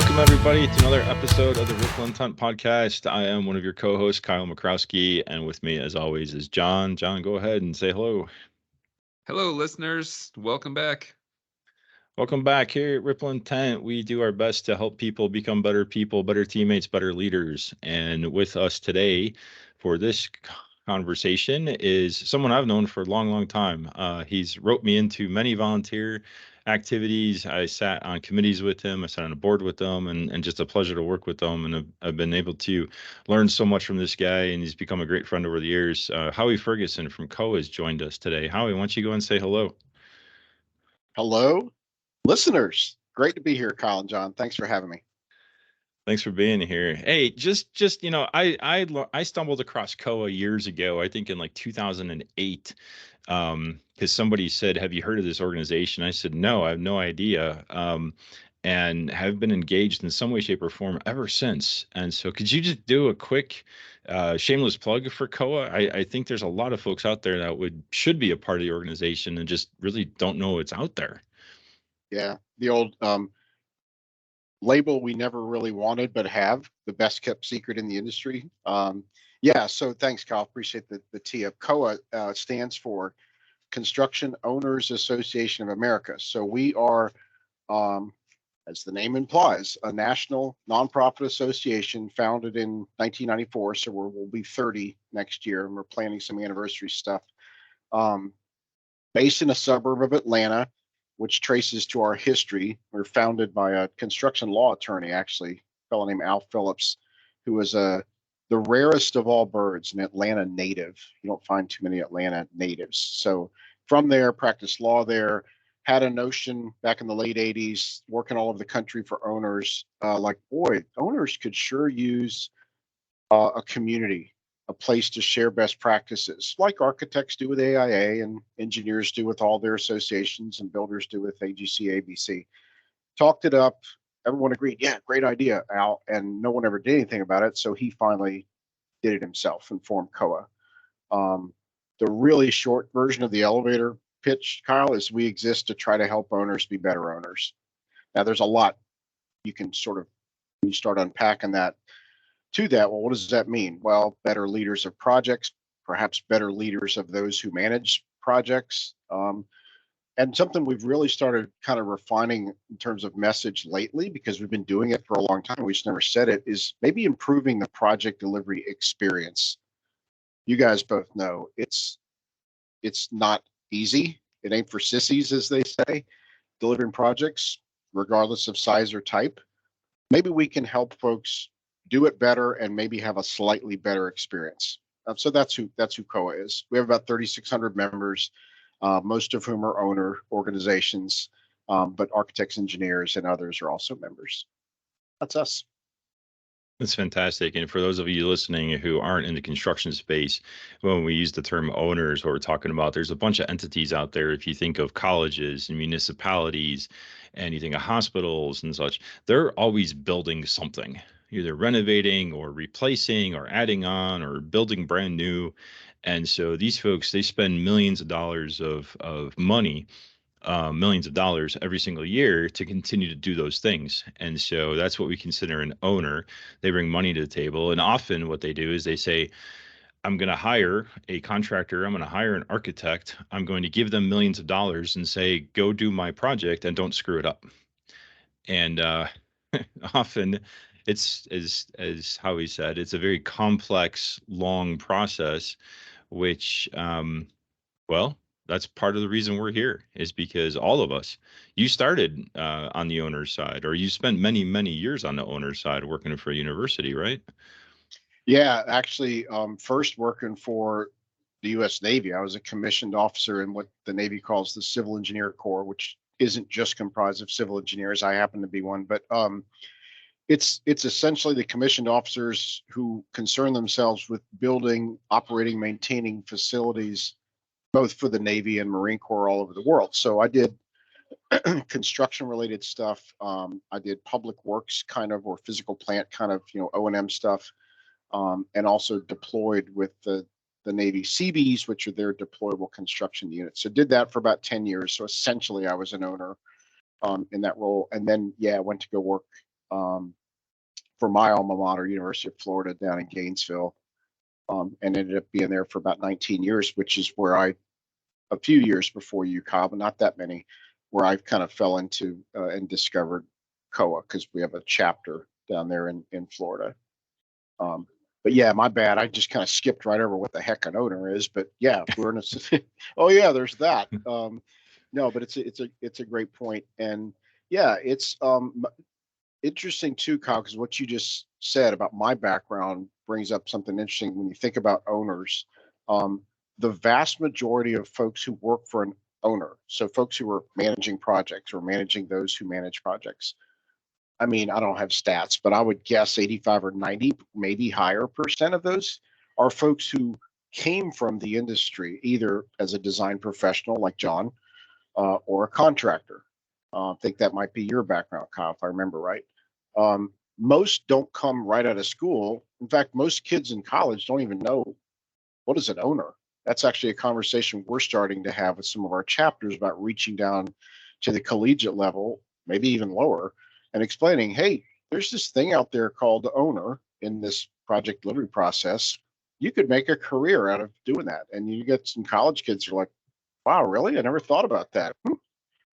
Welcome, everybody, to another episode of the Ripple Intent Podcast. I am one of your co-hosts, Kyle Makrowski, and with me, as always, is John. John, go ahead and say hello. Hello, listeners. Welcome back. Welcome back. Here at Ripple Intent, we do our best to help people, better teammates, better leaders. And with us today for this conversation is someone I've known for a long, long time. He's roped me into many volunteer activities. I sat on committees with him. I sat on a board with them, and just a pleasure to work with them. And I've been able to learn so much from this guy, and he's become a great friend over the years. Howie Ferguson from COAA has joined us today. Howie, why don't you go and say hello? Hello, listeners. Great to be here, Kyle and Jon. Thanks for having me. Thanks for being here. Hey, just I stumbled across COAA years ago. I think in like 2008, because somebody said, "Have you heard of this organization?" I said, "No, I have no idea." And have been engaged in some way, shape, or form ever since. And so, could you just do a quick, shameless plug for COAA? I think there's a lot of folks out there that should be a part of the organization and just really don't know it's out there. Yeah, the old label we never really wanted, but have the best kept secret in the industry. Yeah, so thanks, Kyle. Appreciate the tee up. COAA stands for Construction Owners Association of America. So we are, as the name implies, a national nonprofit association founded in 1994. So we'll be 30 next year, and we're planning some anniversary stuff. Based in a suburb of Atlanta, which traces to our history. We're founded by a construction law attorney, actually, a fellow named Al Phillips, who was the rarest of all birds, an Atlanta native. You don't find too many Atlanta natives. So from there, practiced law there, had a notion back in the late 80s, working all over the country for owners, boy, owners could sure use a community, a place to share best practices, like architects do with AIA and engineers do with all their associations and builders do with AGC, ABC. Talked it up. Everyone agreed, yeah, great idea, Al. And no one ever did anything about it. So he finally did it himself and formed COAA. The really short version of the elevator pitch, Kyle, is we exist to try to help owners be better owners. Now, there's a lot you can sort of, when you start unpacking that, to that, well, what does that mean? Well, better leaders of projects, perhaps better leaders of those who manage projects. And something we've really started kind of refining in terms of message lately, because we've been doing it for a long time, we just never said it, is maybe improving the project delivery experience. You guys both know it's not easy. It ain't for sissies, as they say, delivering projects, regardless of size or type. Maybe we can help folks do it better and maybe have a slightly better experience. So that's who COAA is. We have about 3,600 members, most of whom are owner organizations, but architects, engineers, and others are also members. That's us. That's fantastic. And for those of you listening who aren't in the construction space, when we use the term owners, what we're talking about, there's a bunch of entities out there. If you think of colleges and municipalities and you think of hospitals and such, they're always building something, either renovating or replacing or adding on or building brand new. And so these folks, they spend millions of dollars of money, millions of dollars every single year to continue to do those things. And so that's what we consider an owner. They bring money to the table. And often what they do is they say, I'm going to hire a contractor. I'm going to hire an architect. I'm going to give them millions of dollars and say, go do my project and don't screw it up. And often it's, as Howie said, it's a very complex, long process, which, well, that's part of the reason we're here, is because all of us, you started on the owner's side, or you spent many, many years on the owner's side working for a university, right? Yeah, actually, first working for the U.S. Navy. I was a commissioned officer in what the Navy calls the Civil Engineer Corps, which isn't just comprised of civil engineers. I happen to be one, but it's essentially the commissioned officers who concern themselves with building, operating, maintaining facilities, both for the Navy and Marine Corps all over the world. So I did construction related stuff. I did public works kind of, or physical plant kind of, O&M stuff, and also deployed with the Navy Seabees, which are their deployable construction units. So did that for about 10 years. So essentially I was an owner in that role. And then, went to go work for my alma mater, University of Florida, down in Gainesville, and ended up being there for about 19 years, which is where a few years before you, Kyle, but not that many, where I kind of fell into and discovered COAA, because we have a chapter down there in Florida. But yeah, my bad. I just kind of skipped right over what the heck an owner is. But yeah, we're in a. Oh yeah, there's that. No, but it's a great point, and yeah, it's interesting too, Kyle, because what you just said about my background brings up something interesting when you think about owners. Um, the vast majority of folks who work for an owner, so folks who are managing projects or managing those who manage projects. I mean, I don't have stats, but I would guess 85 or 90, maybe higher percent of those are folks who came from the industry, either as a design professional like Jon, or a contractor. I think that might be your background, Kyle, if I remember right. Most don't come right out of school. In fact, most kids in college don't even know what is an owner. That's actually a conversation we're starting to have with some of our chapters about reaching down to the collegiate level, maybe even lower, and explaining, hey, there's this thing out there called the owner in this project delivery process. You could make a career out of doing that. And you get some college kids who are like, wow, really? I never thought about that.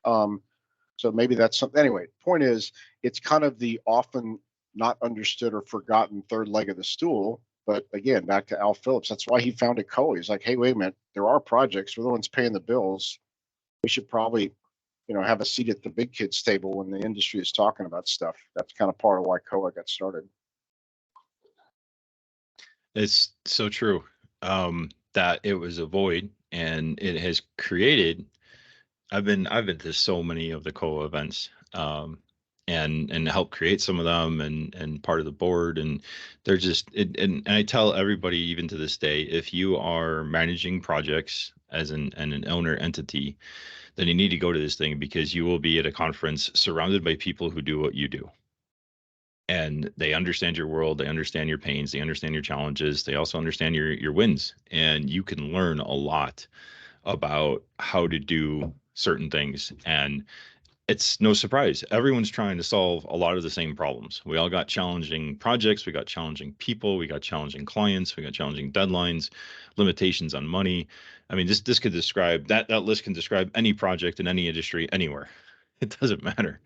So maybe that's something. Anyway, point is, it's kind of the often not understood or forgotten third leg of the stool. But again, back to Al Phillips, that's why he founded COAA. He's like, hey, wait a minute, there are projects. We're the ones paying the bills. We should probably, have a seat at the big kids table when the industry is talking about stuff. That's kind of part of why COAA got started. It's so true, that it was a void, and it has created. I've been to so many of the COA events, and helped create some of them, and part of the board, and they're just and I tell everybody, even to this day, if you are managing projects as an owner entity, then you need to go to this thing, because you will be at a conference surrounded by people who do what you do. And they understand your world, they understand your pains, they understand your challenges, they also understand your wins, and you can learn a lot about how to do certain things. And it's no surprise, everyone's trying to solve a lot of the same problems. We all got challenging projects, we got challenging people, we got challenging clients, we got challenging deadlines, limitations on money. I mean, this could describe that list can describe any project in any industry anywhere. It doesn't matter.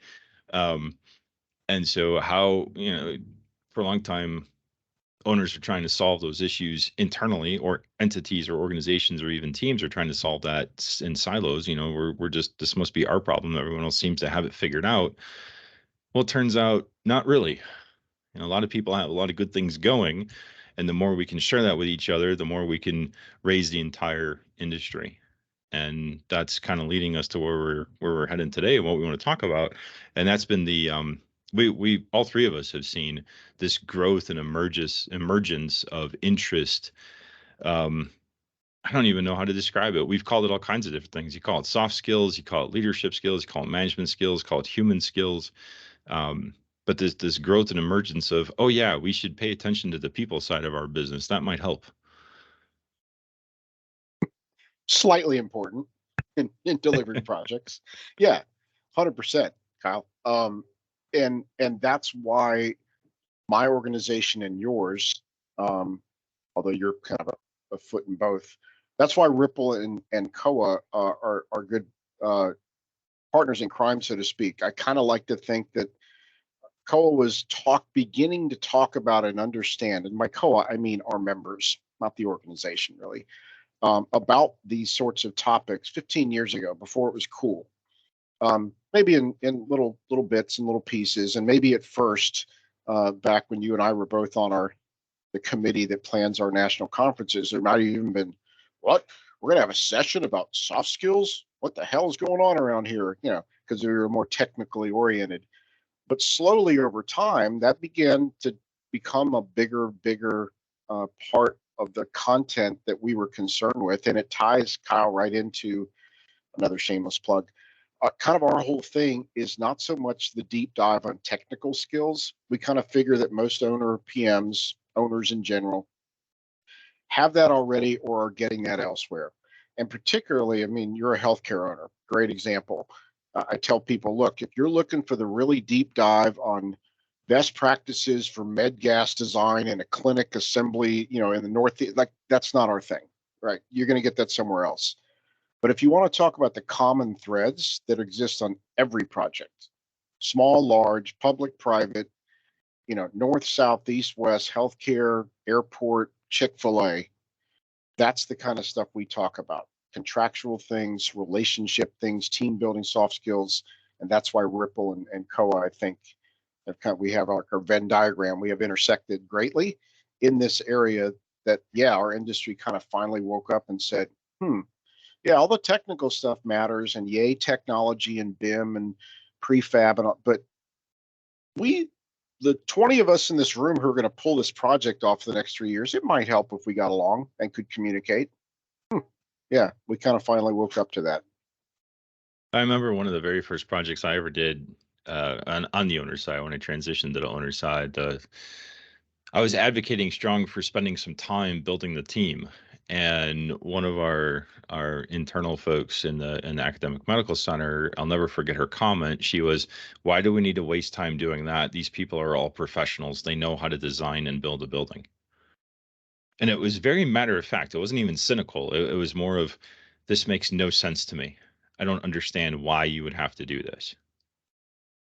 And so how, for a long time, owners are trying to solve those issues internally, or entities or organizations or even teams are trying to solve that in silos. We're just, this must be our problem. Everyone else seems to have it figured out. Well, it turns out not really. A lot of people have a lot of good things going, and the more we can share that with each other, the more we can raise the entire industry. And that's kind of leading us to where we're heading today, and what we want to talk about. And that's been the we all three of us have seen this growth and emergence of interest. I don't even know how to describe it. We've called it all kinds of different things. You call it soft skills, you call it leadership skills, you call it management skills, call it human skills. But this growth and emergence of, oh yeah, we should pay attention to the people side of our business. That might help. Slightly important in delivering projects. Yeah, 100%, Kyle. And that's why my organization and yours, although you're kind of a foot in both, that's why Ripple and COAA are good partners in crime, so to speak. I kind of like to think that COAA was beginning to talk about and understand, and by COAA I mean our members, not the organization really, about these sorts of topics 15 years ago, before it was cool. Maybe in little bits and little pieces, and maybe at first, back when you and I were both on the committee that plans our national conferences, there might have even been, what, we're going to have a session about soft skills? What the hell is going on around here? Because we were more technically oriented. But slowly over time, that began to become a bigger part of the content that we were concerned with. And it ties, Kyle, right into another shameless plug. Kind of our whole thing is not so much the deep dive on technical skills. We kind of figure that most PMs, owners in general, have that already or are getting that elsewhere. And particularly, I mean, you're a healthcare owner, great example. I tell people, look, if you're looking for the really deep dive on best practices for med gas design and a clinic assembly, in the Northeast. Like, that's not our thing, right? You're going to get that somewhere else. But if you want to talk about the common threads that exist on every project, small, large, public, private, north, south, east, west, healthcare, airport, Chick-fil-A, that's the kind of stuff we talk about. Contractual things, relationship things, team building, soft skills. And that's why Ripple and COAA, I think, we have our Venn diagram. We have intersected greatly in this area that, our industry kind of finally woke up and said, all the technical stuff matters, and yay, technology and BIM and prefab, but the 20 of us in this room who are going to pull this project off for the next 3 years, it might help if we got along and could communicate. Yeah, we kind of finally woke up to that. I remember one of the very first projects I ever did on the owner side, when I transitioned to the owner side. I was advocating strong for spending some time building the team. And one of our internal folks in the academic medical center, I'll never forget her comment. She was, "Why do we need to waste time doing that? These people are all professionals. They know how to design and build a building." And it was very matter of fact. It wasn't even cynical. It was more of, this makes no sense to me. I don't understand why you would have to do this.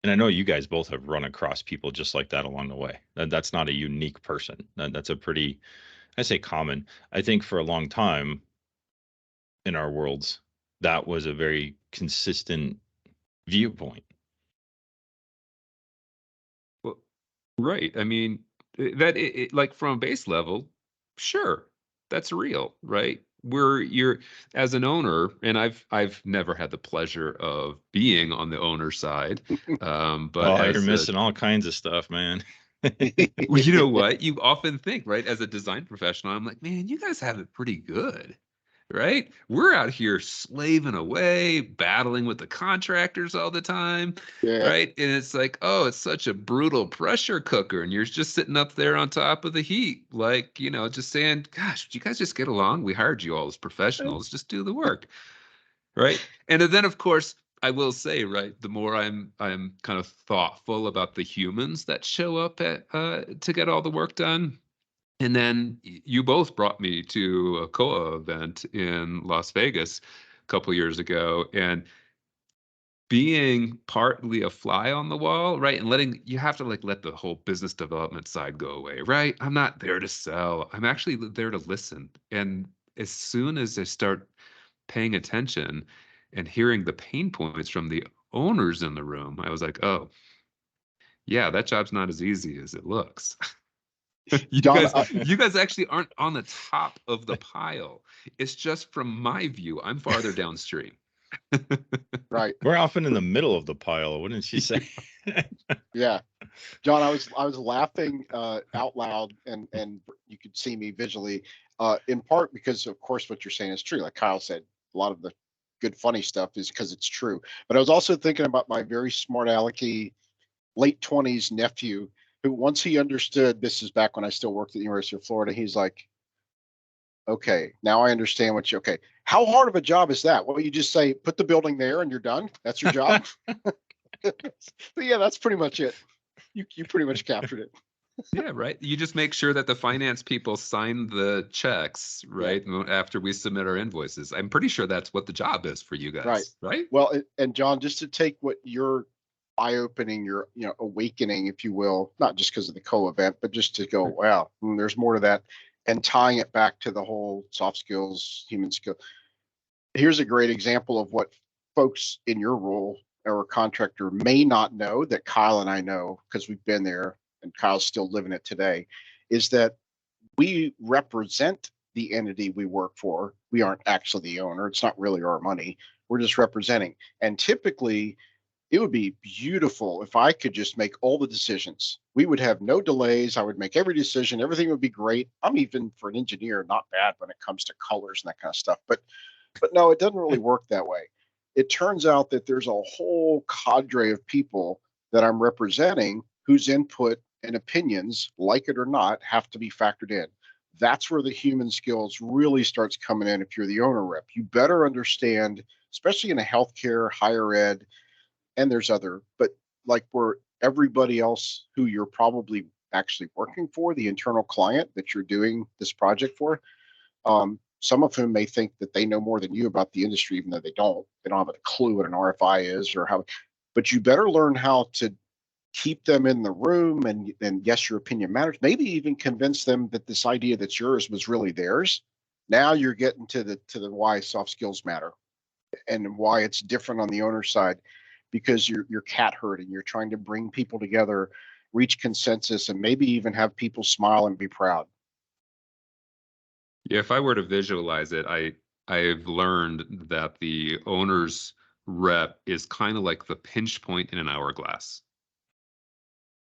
And I know you guys both have run across people just like that along the way. That's not a unique person. That's a pretty, I say common. I think for a long time in our worlds, that was a very consistent viewpoint. Well, right. I mean, like from a base level, sure, that's real, right? You're as an owner, and I've never had the pleasure of being on the owner side, but Oh, you're as missing all kinds of stuff, man. well, you know what? You often think, right, as a design professional, I'm like, man, you guys have it pretty good, right? We're out here slaving away, battling with the contractors all the time, Yeah. right? And it's like, oh, it's such a brutal pressure cooker, and you're just sitting up there on top of the heat, like, just saying, gosh, would you guys just get along? We hired you all as professionals, just do the work, right? And then, of course, I will say, right, the more I'm kind of thoughtful about the humans that show up at to get all the work done. And then you both brought me to a COA event in Las Vegas a couple years ago, and being partly a fly on the wall, right? And you have to like let the whole business development side go away, right? I'm not there to sell. I'm actually there to listen. And as soon as I start paying attention and hearing the pain points from the owners in the room, I was like, oh, yeah, that job's not as easy as it looks. You Jon, guys actually aren't on the top of the pile. It's just from my view, I'm farther downstream. right. We're often in the middle of the pile, wouldn't you say? Yeah. Jon, I was laughing out loud, and you could see me visually, in part because, of course, what you're saying is true. Like Kyle said, a lot of the good, funny stuff is because it's true. But I was also thinking about my very smart alecky late 20s nephew, who, once he understood, this is back when I still worked at the University of Florida, he's like, okay, now I understand okay, how hard of a job is that? Well, you just say, put the building there and you're done. That's your job. So yeah, that's pretty much it. You pretty much captured it. Yeah, right. You just make sure that the finance people sign the checks, right? After we submit our invoices. I'm pretty sure that's what the job is for you guys, right? Well, and Jon, just to take what your eye-opening, your awakening, if you will, not just because of the co-event, but just to go, wow, there's more to that, and tying it back to the whole soft skills, human skill. Here's a great example of what folks in your role or contractor may not know that Kyle and I know, because we've been there and Kyle's still living it today, is that we represent the entity we work for. We aren't actually the owner. It's not really our money. We're just representing. And typically, it would be beautiful if I could just make all the decisions. We would have no delays. I would make every decision. Everything would be great. I'm, even for an engineer, not bad when it comes to colors and that kind of stuff. But no, it doesn't really work that way. It turns out that there's a whole cadre of people that I'm representing whose input and opinions, like it or not, have to be factored in. That's where the human skills really starts coming in. If you're the owner rep, you better understand, especially in a healthcare, higher ed, and there's other, but like where everybody else who you're probably actually working for, the internal client that you're doing this project for, some of whom may think that they know more than you about the industry, even though they don't. They don't have a clue what an RFI is or how. But you better learn how to keep them in the room, and yes, your opinion matters. Maybe even convince them that this idea that's yours was really theirs. Now you're getting to the why soft skills matter and why it's different on the owner side, because you're cat herding. You're trying to bring people together, reach consensus, and maybe even have people smile and be proud. Yeah, if I were to visualize it, I've learned that the owner's rep is kind of like the pinch point in an hourglass,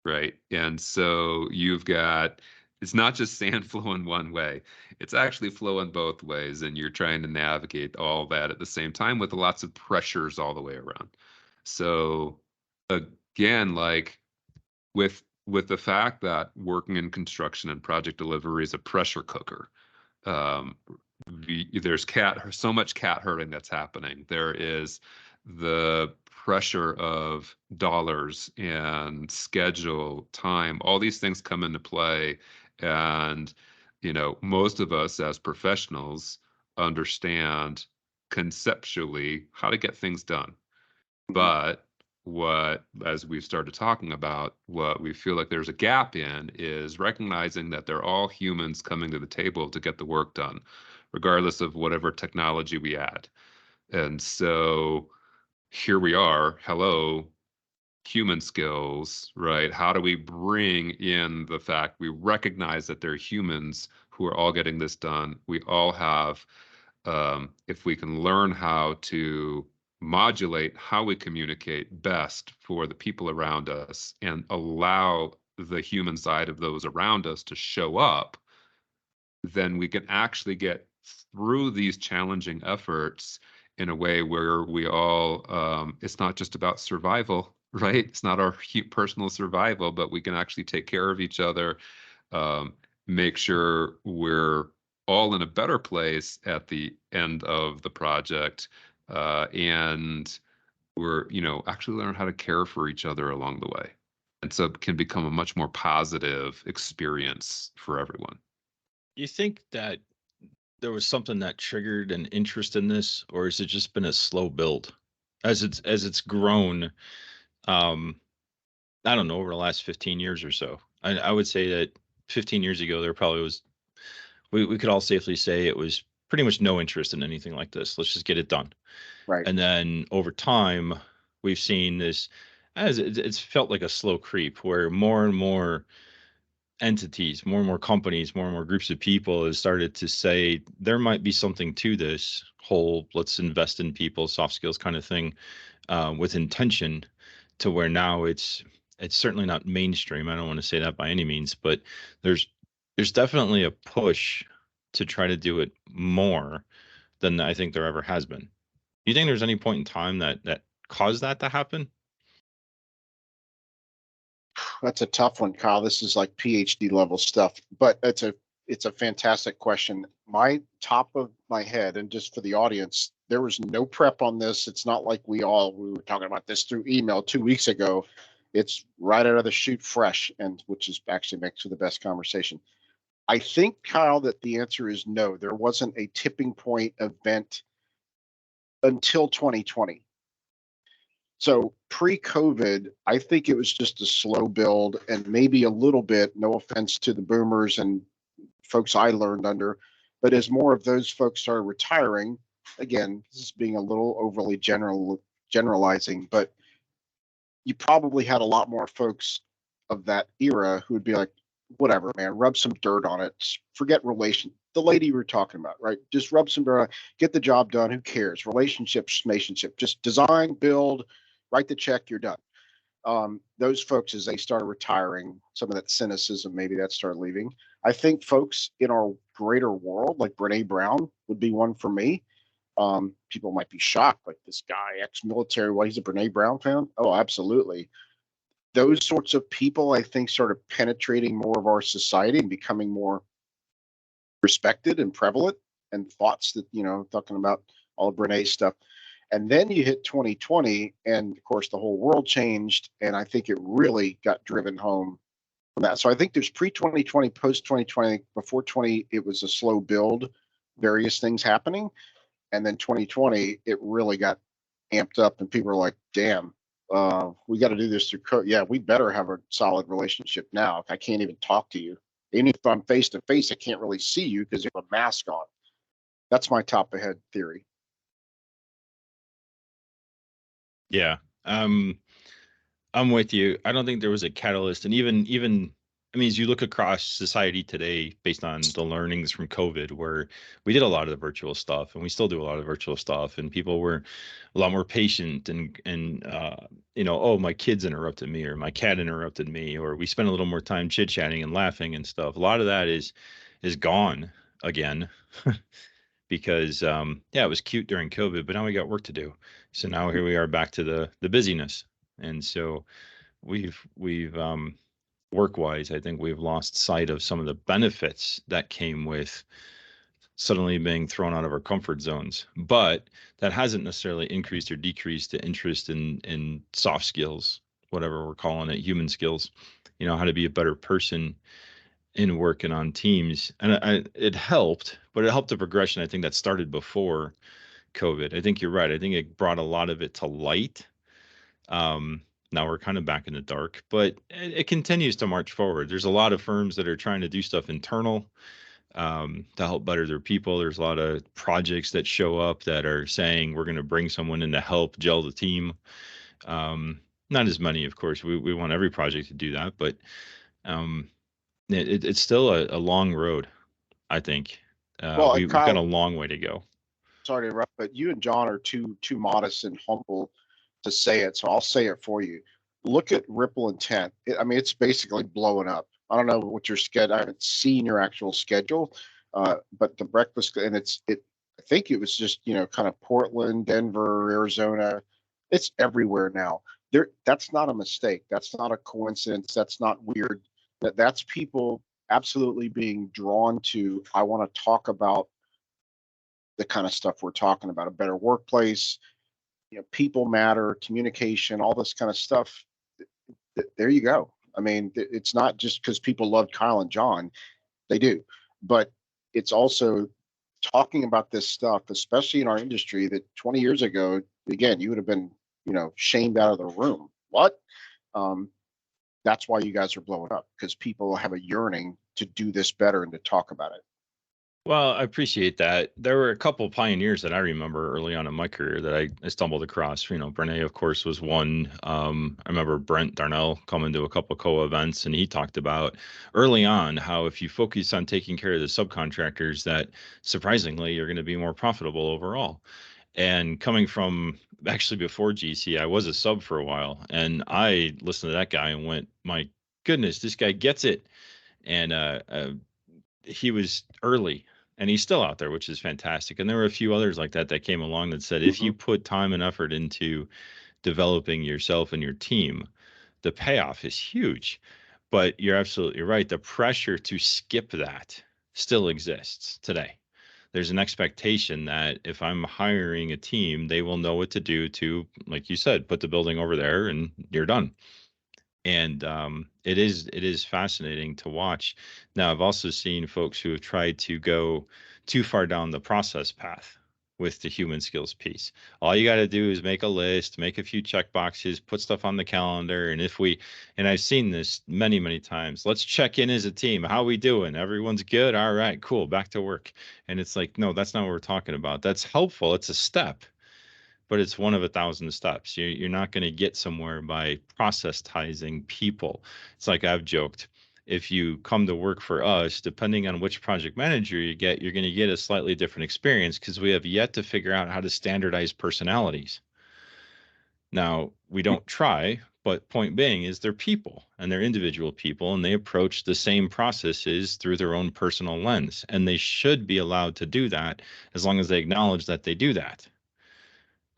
right? And so you've got, it's not just sand flowing one way, it's actually flowing both ways, and you're trying to navigate all that at the same time with lots of pressures all the way around. So again, like with the fact that working in construction and project delivery is a pressure cooker, um, there's so much cat herding that's happening. There is the pressure of dollars and schedule, time, all these things come into play. And, most of us as professionals understand conceptually how to get things done. Mhm. But as we've started talking about, what we feel like there's a gap in is recognizing that they're all humans coming to the table to get the work done, regardless of whatever technology we add. And so here we are. Hello, human skills, right? How do we bring in the fact we recognize that they're humans who are all getting this done? We all have, if we can learn how to modulate how we communicate best for the people around us and allow the human side of those around us to show up, then we can actually get through these challenging efforts in a way where we all, it's not just about survival, right? It's not our personal survival, but we can actually take care of each other, um, make sure we're all in a better place at the end of the project, and we're, actually learn how to care for each other along the way. And so it can become a much more positive experience for everyone. You think that there was something that triggered an interest in this, or has it just been a slow build as it's grown? Um, I don't know, over the last 15 years or so. I would say that 15 years ago there probably was. We could all safely say it was pretty much no interest in anything like this. Let's just get it done. Right. And then over time, we've seen this as it's felt like a slow creep where more and more entities, more and more companies, more and more groups of people have started to say there might be something to this whole let's invest in people, soft skills kind of thing, with intention, to where now it's certainly not mainstream. I don't want to say that by any means, but there's there's definitely a push to try to do it more than I think there ever has been. Do you think there's any point in time that caused that to happen? That's a tough one, Kyle. This is like PhD level stuff, but it's a fantastic question. My top of my head, and just for the audience, there was no prep on this. It's not like we were talking about this through email 2 weeks ago. It's right out of the chute fresh, and which is actually makes for the best conversation. I think, Kyle, that the answer is no. There wasn't a tipping point event until 2020. So pre-COVID, I think it was just a slow build and maybe a little bit, no offense to the boomers and folks I learned under, but as more of those folks started retiring, again, this is being a little overly generalizing, but you probably had a lot more folks of that era who would be like, whatever, man, rub some dirt on it. Forget relation. The lady you were talking about, right? Just rub some dirt on it, get the job done. Who cares? Relationship. Just design, build, write the check, you're done. Those folks, as they started retiring, some of that cynicism, maybe that started leaving. I think folks in our greater world, like Brene Brown, would be one for me. People might be shocked, like this guy, ex-military. Well, he's a Brene Brown fan. Oh, absolutely. Those sorts of people, I think, started penetrating more of our society and becoming more respected and prevalent. And thoughts that talking about all of Brene's stuff. And then you hit 2020, and of course, the whole world changed. And I think it really got driven home from that. So I think there's pre 2020, post 2020. Before 20, it was a slow build, various things happening. And then 2020, it really got amped up, and people were like, damn, we got to do this through code. Yeah, we better have a solid relationship now. I can't even talk to you. Even if I'm face to face, I can't really see you because you have a mask on. That's my top ahead theory. Yeah. I'm with you. I don't think there was a catalyst. And even I mean, as you look across society today, based on the learnings from COVID, where we did a lot of the virtual stuff and we still do a lot of virtual stuff, and people were a lot more patient and oh, my kids interrupted me or my cat interrupted me, or we spent a little more time chit-chatting and laughing and stuff. A lot of that is gone again. Because yeah, it was cute during COVID, but now we got work to do. So now here we are back to the busyness. And so we've work wise, I think we've lost sight of some of the benefits that came with suddenly being thrown out of our comfort zones. But that hasn't necessarily increased or decreased the interest in soft skills, whatever we're calling it, human skills, how to be a better person in working on teams. And it helped, but it helped the progression. I think that started before COVID. I think you're right. I think it brought a lot of it to light. Now we're kind of back in the dark, but it continues to march forward. There's a lot of firms that are trying to do stuff internal to help better their people. There's a lot of projects that show up that are saying we're going to bring someone in to help gel the team. Not as many, of course. We want every project to do that, but it's still a long road, I think. Well, We've got a Kyle, long way to go. sorry to interrupt, but you and John are too modest and humble to say it, so I'll say it for you. Look at Ripple Intent. I mean, it's basically blowing up. I don't know what your schedule. I haven't seen your actual schedule, but the breakfast and it. I think it was just kind of Portland, Denver, Arizona. It's everywhere now. That's not a mistake. That's not a coincidence. That's not weird. That's people absolutely being drawn to. I want to talk about the kind of stuff we're talking about: a better workplace, people matter, communication, all this kind of stuff. There you go. I mean, it's not just because people love Kyle and Jon, they do, but it's also talking about this stuff, especially in our industry that 20 years ago, again, you would have been, shamed out of the room. What? Um, that's why you guys are blowing up, because people have a yearning to do this better and to talk about it. Well, I appreciate that. There were a couple pioneers that I remember early on in my career that I stumbled across. Brene, of course, was one. I remember Brent Darnell coming to a couple of COAA events, and he talked about early on how if you focus on taking care of the subcontractors, that surprisingly you're going to be more profitable overall. And coming from actually before GC, I was a sub for a while, and I listened to that guy and went, "My goodness, this guy gets it." And he was early and he's still out there, which is fantastic. And there were a few others like that came along that said, if you put time and effort into developing yourself and your team, the payoff is huge. But you're absolutely right. The pressure to skip that still exists today. There's an expectation that if I'm hiring a team, they will know what to do to, like you said, put the building over there and you're done. And it is fascinating to watch. Now, I've also seen folks who have tried to go too far down the process path with the human skills piece. All you got to do is make a list, make a few check boxes, put stuff on the calendar, and I've seen this many, many times. Let's check in as a team. How we doing? Everyone's good. All right, cool. Back to work. And it's like, no, that's not what we're talking about. That's helpful. It's a step, but it's one of 1,000 steps. You're not going to get somewhere by processizing people. It's like I've joked, if you come to work for us, depending on which project manager you get, you're going to get a slightly different experience because we have yet to figure out how to standardize personalities. Now, we don't try, but point being is they're people and they're individual people, and they approach the same processes through their own personal lens. And they should be allowed to do that as long as they acknowledge that they do that.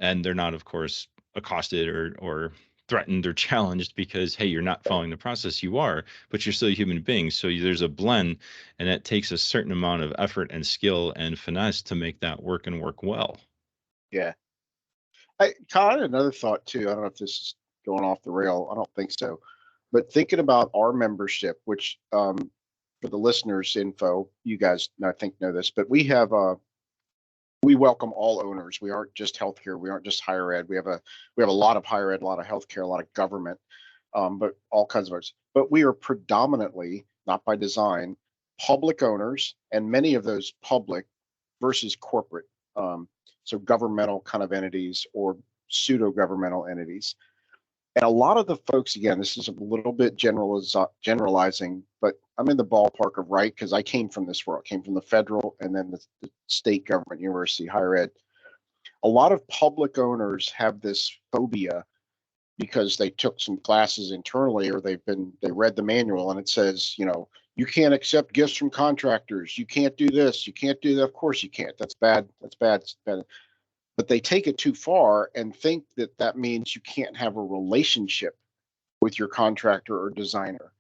And they're not, of course, accosted or threatened or challenged because, hey, you're not following the process. You are, but you're still a human being. So there's a blend, and it takes a certain amount of effort and skill and finesse to make that work and work well. Yeah. Kyle, I had another thought too. I don't know if this is going off the rail. I don't think so. But thinking about our membership, which for the listeners' info, you guys I think know this, but we welcome all owners. We aren't just healthcare. We aren't just higher ed. We have a lot of higher ed, a lot of healthcare, a lot of government, but all kinds of others. But we are predominantly, not by design, public owners, and many of those public versus corporate. So governmental kind of entities or pseudo governmental entities. And a lot of the folks, again, this is a little bit generalizing, but I'm in the ballpark of right because I came from this world, came from the federal and then the state government, university, higher ed. A lot of public owners have this phobia because they took some classes internally or they read the manual and it says, you can't accept gifts from contractors. You can't do this. You can't do that. Of course you can't. That's bad. That's bad. It's bad. But they take it too far and think that that means you can't have a relationship with your contractor or designer.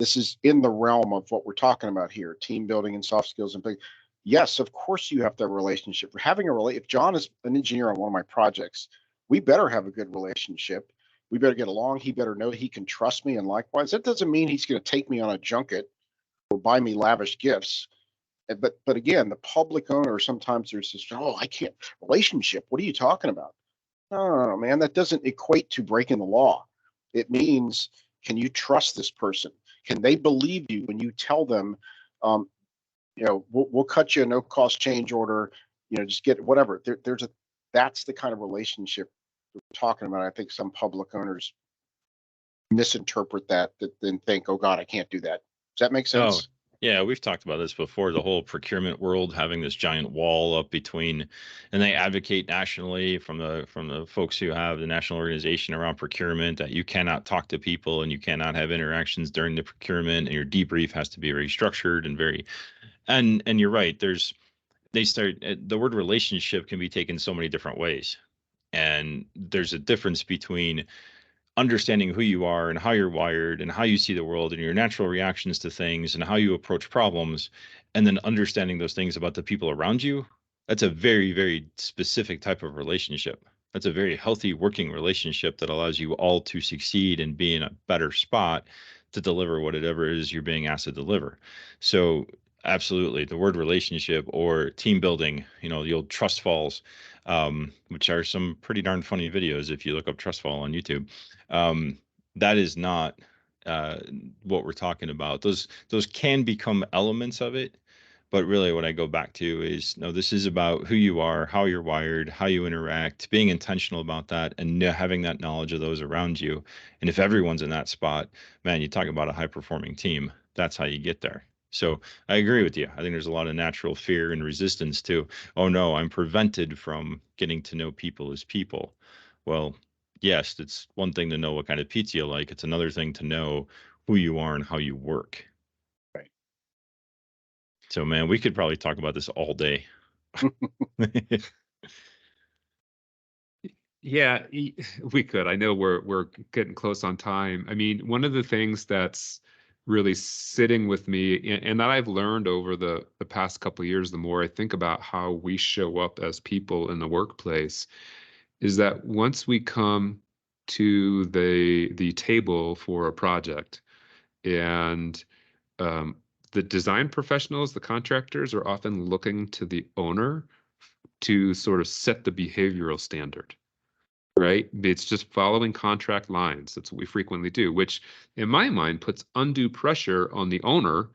This is in the realm of what we're talking about here, team building and soft skills. And yes, of course you have to have a relationship. For having if John is an engineer on one of my projects, we better have a good relationship. We better get along. He better know he can trust me. And likewise, that doesn't mean he's going to take me on a junket or buy me lavish gifts. But again, the public owner, sometimes there's this, I can't relationship. What are you talking about? No, man, that doesn't equate to breaking the law. It means, can you trust this person? Can they believe you when you tell them, we'll cut you a no cost change order, just get whatever. That's the kind of relationship we're talking about. I think some public owners misinterpret that then think, oh God, I can't do that. Does that make sense? Oh, yeah, we've talked about this before, the whole procurement world having this giant wall up between, and they advocate nationally from the folks who have the national organization around procurement that you cannot talk to people and you cannot have interactions during the procurement, and your debrief has to be very structured and very, and you're right, the word relationship can be taken so many different ways. And there's a difference between understanding who you are and how you're wired and how you see the world and your natural reactions to things and how you approach problems, and then understanding those things about the people around you. That's a very, very specific type of relationship. That's a very healthy working relationship that allows you all to succeed and be in a better spot to deliver whatever it is you're being asked to deliver. So absolutely, the word relationship or team building, the old trust falls, which are some pretty darn funny videos if you look up trust fall on YouTube. That is not uh, what we're talking about. Those can become elements of it, but really what I go back to is, no, this is about who you are, how you're wired, how you interact, being intentional about that, and having that knowledge of those around you. And if everyone's in that spot, man, you talk about a high performing team. That's how you get there. So I agree with you. I think there's a lot of natural fear and resistance to, oh no, I'm prevented from getting to know people as people. Well, yes, it's one thing to know what kind of pizza you like. It's another thing to know who you are and how you work. Right. So, man, we could probably talk about this all day. Yeah, we could. I know we're getting close on time. I mean, one of the things that's really sitting with me and that I've learned over the past couple of years, the more I think about how we show up as people in the workplace, is that once we come to the table for a project and um, the design professionals, the contractors are often looking to the owner to sort of set the behavioral standard, right? It's just following contract lines. That's what we frequently do, which in my mind puts undue pressure on the owner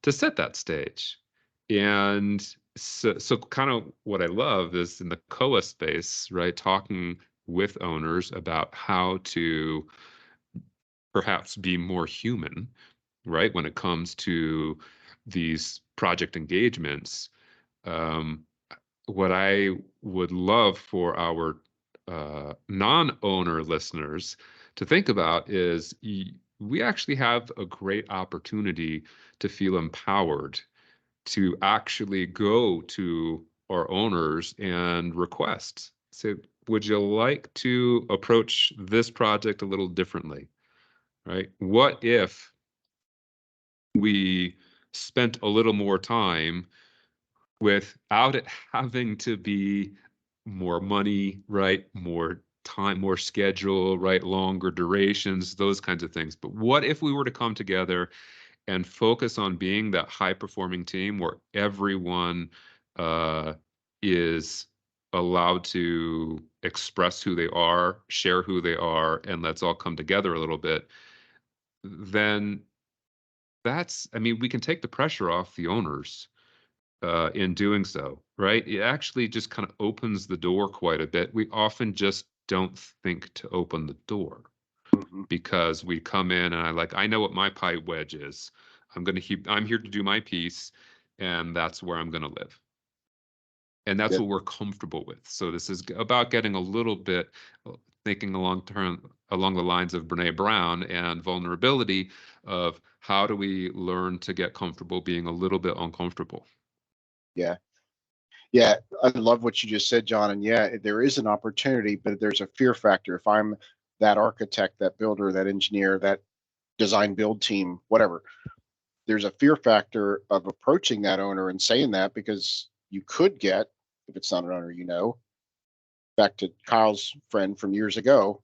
to set that stage. And so kind of what I love is in the COA space, right? Talking with owners about how to perhaps be more human, right? When it comes to these project engagements. Um, what I would love for our non-owner listeners to think about is we actually have a great opportunity to feel empowered to actually go to our owners and request, say, would you like to approach this project a little differently, right? What if we spent a little more time without it having to be more money, right? More time, more schedule, right? Longer durations, those kinds of things. But what if we were to come together and focus on being that high performing team where everyone is allowed to express who they are, share who they are, and let's all come together a little bit? Then I mean, we can take the pressure off the owners in doing so, right? It actually just kind of opens the door quite a bit. We often just don't think to open the door Mhm. because we come in and I know what my pipe wedge is. I'm here to do my piece, and that's where I'm going to live. And that's That- what we're comfortable with. So this is about getting a little bit thinking along the lines of Brene Brown and vulnerability of how do we learn to get comfortable being a little bit uncomfortable. yeah. Yeah, I love what you just said, John. And yeah, there is an opportunity, but there's a fear factor. If I'm that architect, that builder, that engineer, that design build team, whatever, there's a fear factor of approaching that owner and saying that, because you could get, if it's not an owner, back to Kyle's friend from years ago,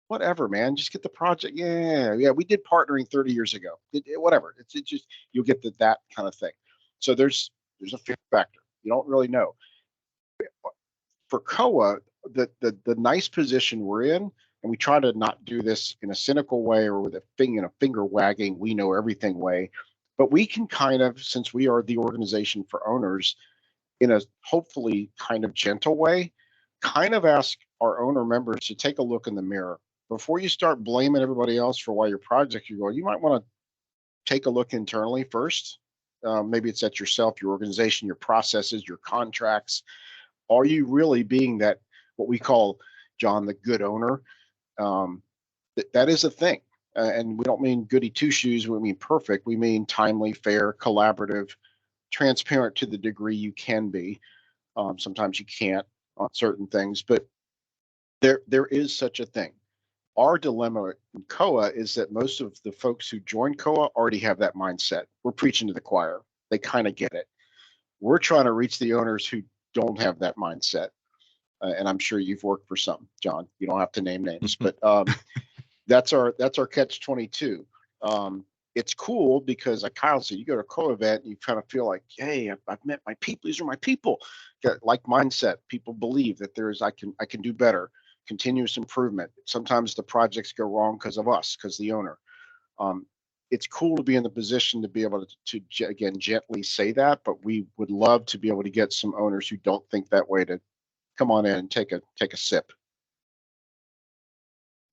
whatever, man, just get the project. Yeah, we did partnering 30 years ago. Whatever. It's just, you'll get that kind of thing. So there's a fear factor. You don't really know. For COA, the nice position we're in, and we try to not do this in a cynical way or with a finger wagging, we know everything way, but we can kind of, since we are the organization for owners, in a hopefully kind of gentle way, kind of ask our owner members to take a look in the mirror before you start blaming everybody else for why your project you're going. You might want to take a look internally first. Maybe it's at yourself, your organization, your processes, your contracts. Are you really being that, what we call, John, the good owner? That is a thing. And we don't mean goody two shoes. We mean perfect. We mean timely, fair, collaborative, transparent to the degree you can be. Sometimes you can't on certain things, but there is such a thing. Our dilemma in COA is that most of the folks who join COA already have that mindset. We're preaching to the choir. They kind of get it. We're trying to reach the owners who don't have that mindset. And I'm sure you've worked for some, John. You don't have to name names, but that's our catch 22. It's cool because, like Kyle said, you go to a COA event and you kind of feel like, hey, I've met my people. These are my people. Got like mindset. People believe that I can do better. Continuous improvement. Sometimes the projects go wrong because of us, because the owner. It's cool to be in the position to be able to again gently say that, but we would love to be able to get some owners who don't think that way to come on in and take a sip.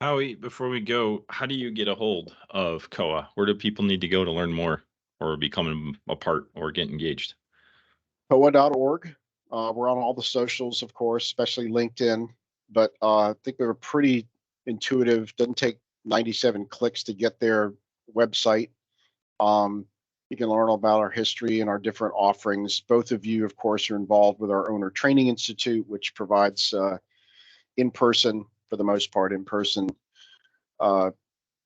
Howie, before we go, how do you get a hold of COA? Where do people need to go to learn more or become a part or get engaged? COA.org. We're on all the socials, of course, especially LinkedIn. But I think we're pretty intuitive. Doesn't take 97 clicks to get their website. You can learn all about our history and our different offerings. Both of you, of course, are involved with our Owner Training Institute, which provides in-person, for the most part, in-person,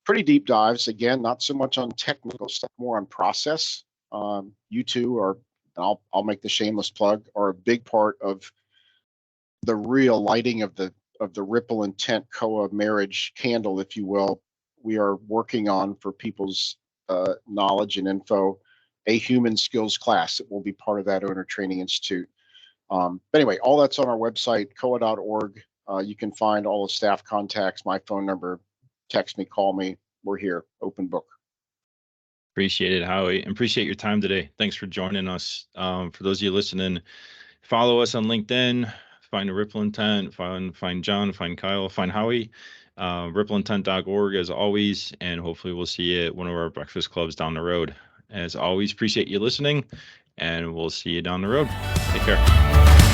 pretty deep dives. Again, not so much on technical stuff, more on process. You two are, I'll make the shameless plug, are a big part of the real lighting of the Ripple Intent COA marriage candle, if you will. We are working on, for people's knowledge and info, a human skills class that will be part of that Owner Training Institute. But anyway, all that's on our website, coa.org. You can find all the staff contacts, my phone number, text me, call me. We're here, open book. Appreciate it, Howie. Appreciate your time today. Thanks for joining us. For those of you listening, follow us on LinkedIn. Find a Ripple Intent. Find John. Find Kyle. Find Howie. RippleIntent.org as always, and hopefully we'll see you at one of our breakfast clubs down the road. As always, appreciate you listening, and we'll see you down the road. Take care.